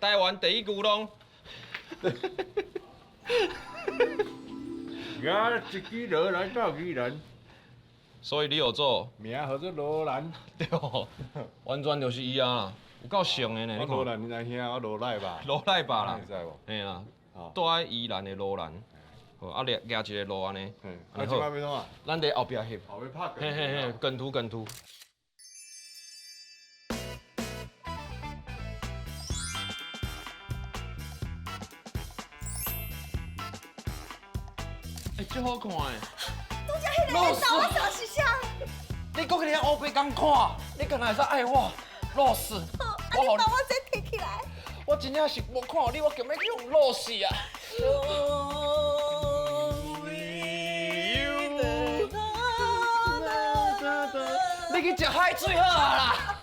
台湾第一牛郎。我一支罗兰到宜兰，所以你有做，名叫做罗兰。对，完全就是伊啊，有够像的呢。你看，我罗兰，你知影？我罗赖吧？罗赖吧啦你，知无？嘿啦，哦，住在宜兰的罗兰，好啊，掠一个路安尼，嗯，安尼好啊，即摆要怎啊？咱伫后壁翕，后尾拍嘿嘿嘿，跟图跟图。哎，真好看诶！拄则迄个人找我找是啥？你搁去遐乌白讲看，你敢若会使爱我，老死！啊，你把我这提起来。我真正是无看到你，我根本去用老死啊！你去食海水好啊啦！